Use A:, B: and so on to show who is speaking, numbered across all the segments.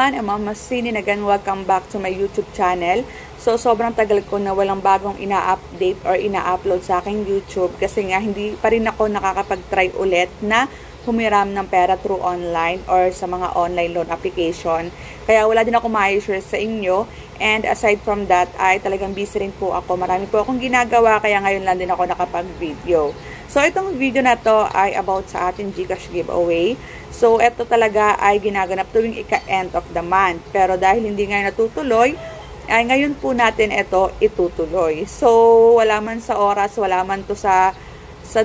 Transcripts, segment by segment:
A: everyone, I'm Mama Cine again. Welcome back to my YouTube channel. So, sobrang tagal ko na walang bagong ina-update or ina-upload sa aking YouTube kasi nga hindi pa rin ako nakakapag-try ulit na humiram ng pera through online or sa mga online loan application. Kaya wala din ako ma-share sa inyo. And aside from that, ay talagang busy rin po ako. Marami po akong ginagawa kaya ngayon lang din ako nakapag-video. So, itong video na to ay about sa ating GCash giveaway. So, ito talaga ay ginaganap tuwing ika-end of the month. Pero dahil hindi ngayon natutuloy, ay ngayon po natin ito itutuloy. So, wala man sa oras, wala man to sa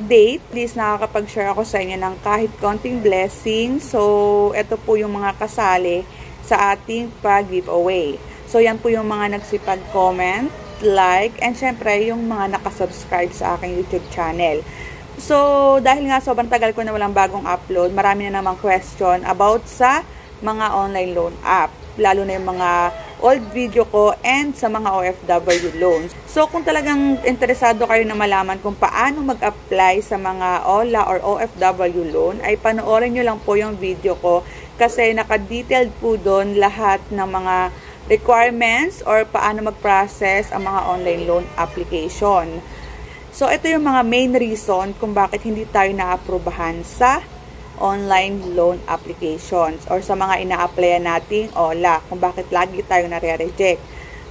A: date. Please, nakakapag-share ako sa inyo ng kahit konting blessing. So, ito po yung mga kasali sa ating pag-giveaway. So, yan po yung mga nagsipag-comment, like, and syempre, yung mga nakasubscribe sa aking YouTube channel. So, dahil nga sobrang tagal ko na walang bagong upload, marami na namang question about sa mga online loan app. Lalo na yung mga old video ko and sa mga OFW loans. So, kung talagang interesado kayo na malaman kung paano mag-apply sa mga OLA or OFW loan, ay panoorin nyo lang po yung video ko kasi naka-detailed po doon lahat ng mga requirements or paano mag-process ang mga online loan application. So, ito yung mga main reason kung bakit hindi tayo na-aprobahan sa online loan applications or sa mga ina-applyan nating OLA, kung bakit lagi tayo nare-reject.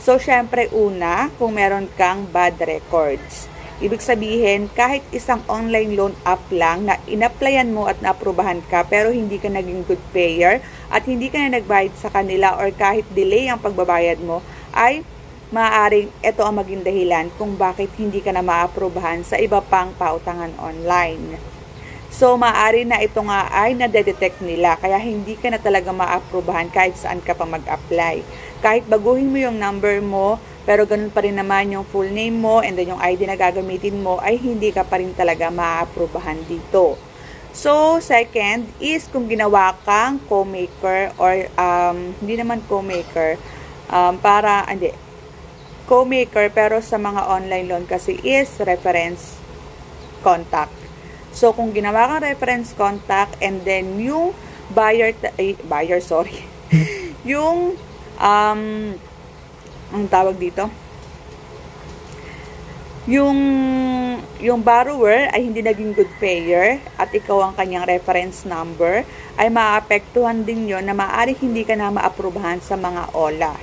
A: So, syempre, una, kung meron kang bad records. Ibig sabihin, kahit isang online loan app lang na in-applyan mo at na-aprobahan ka pero hindi ka naging good payer at hindi ka na nagbayad sa kanila or kahit delay ang pagbabayad mo, ay maaaring ito ang maging dahilan kung bakit hindi ka na ma-aprobahan sa iba pang pautangan online. So, maaari na ito nga ay nadedetect nila, kaya hindi ka na talaga ma-aprobahan kahit saan ka pa mag-apply. Kahit baguhin mo yung number mo, pero ganun pa rin naman yung full name mo and then yung ID na gagamitin mo, ay hindi ka pa rin talaga ma-aprobahan dito. So, second is kung ginawa kang co-maker or hindi naman co-maker, co-maker pero sa mga online loan kasi is reference contact. So, kung ginawa kang reference contact and then yung yung ang tawag dito, yung borrower ay hindi naging good payer at ikaw ang kanyang reference number, ay maapektuhan din yon na maaari hindi ka na maaprubahan sa mga OLA.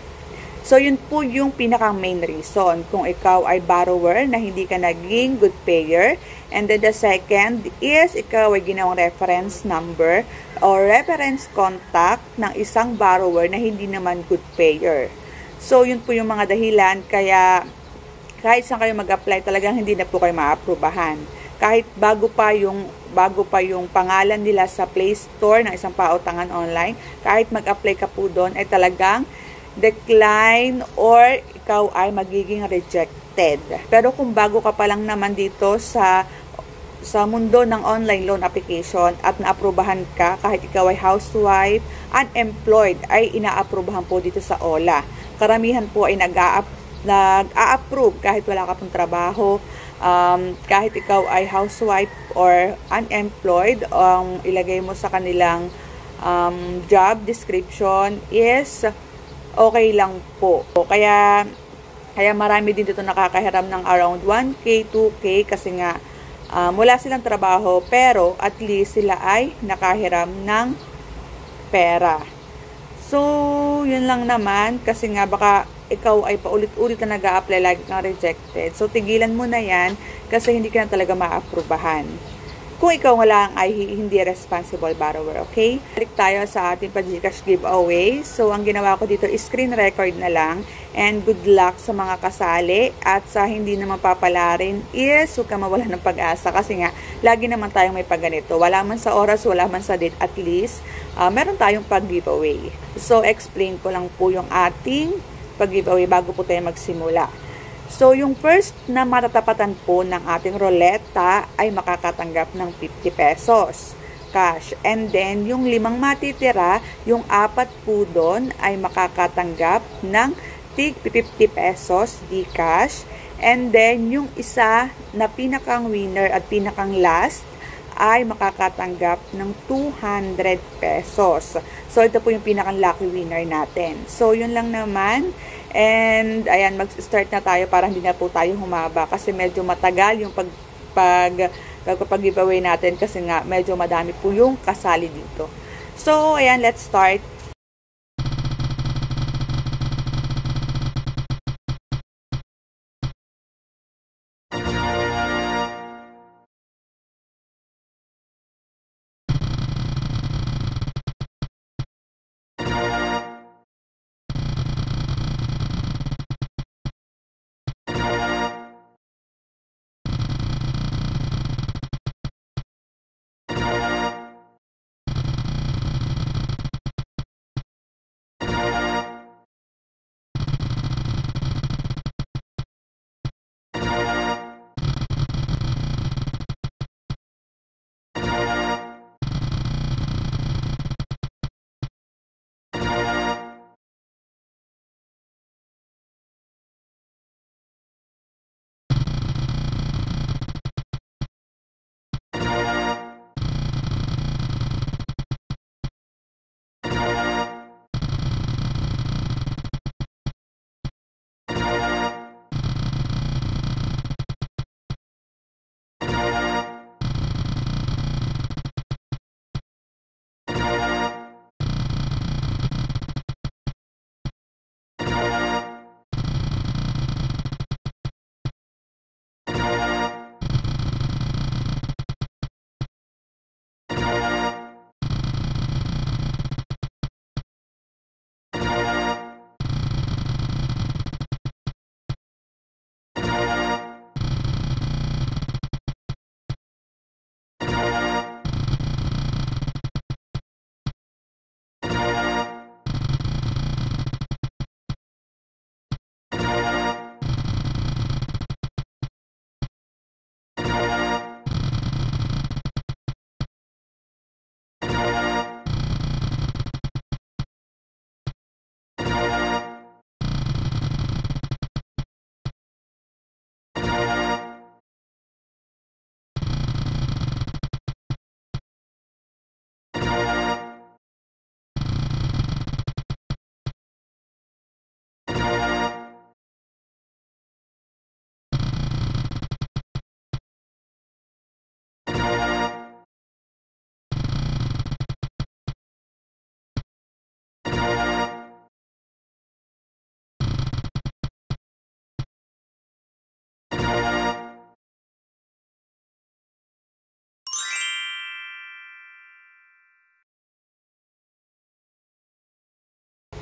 A: So, yun po yung pinaka-main reason kung ikaw ay borrower na hindi ka naging good payer. And then the second is ikaw ay ginawang reference number or reference contact ng isang borrower na hindi naman good payer. So, yun po yung mga dahilan kaya kahit saan kayo mag-apply talagang hindi na po kayo maaprubahan. Kahit bago pa yung pangalan nila sa Play Store ng isang pautangan online, kahit mag-apply ka po doon ay talagang decline or ikaw ay magiging rejected. Pero kung bago ka pa lang naman dito sa mundo ng online loan application at naaprubahan ka, kahit ikaw ay housewife, unemployed, ay inaaprubahan po dito sa OLA. Karamihan po ay nag-a-approve kahit wala ka pong trabaho. Kahit ikaw ay housewife or unemployed, ilagay mo sa kanilang job description is okay lang po. Kaya marami din dito nakakahiram ng around 1K, 2K kasi nga wala silang trabaho pero at least sila ay nakahiram ng pera. So, yun lang naman kasi nga baka ikaw ay paulit-ulit na nag-a-apply, lagi kang rejected. So, tigilan mo na yan kasi hindi ka na talaga ma-aprobahan. Kung ikaw lang ay hindi responsible borrower, okay? Balik tayo sa ating pag-GCash giveaway. So, ang ginawa ko dito is screen record na lang. And good luck sa mga kasali. At sa hindi naman papalarin is huwag ka mawala ng pag-asa. Kasi nga, lagi naman tayong may pagganito. Wala man sa oras, wala man sa date. At least, meron tayong pag-giveaway. So, explain ko lang po yung ating pag-giveaway bago po tayo magsimula. So, yung first na matatapatan po ng ating roleta ay makakatanggap ng 50 pesos cash. And then, yung 5 matitira, yung 4 po doon ay makakatanggap ng tig 50 pesos Gcash. And then, yung isa na pinakang winner at pinakang last ay makakatanggap ng 200 pesos. So, ito po yung pinaka-lucky winner natin. So, yun lang naman. And, ayan, mag-start na tayo para hindi na po tayo humaba. Kasi medyo matagal yung pag-giveaway natin. Kasi nga, medyo madami po yung kasali dito. So, ayan, let's start.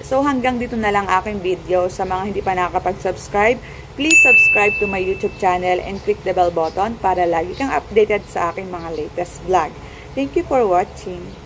A: So, hanggang dito na lang aking video. Sa mga hindi pa nakakapag-subscribe, please subscribe to my YouTube channel and click the bell button para lagi kang updated sa aking mga latest vlog. Thank you for watching.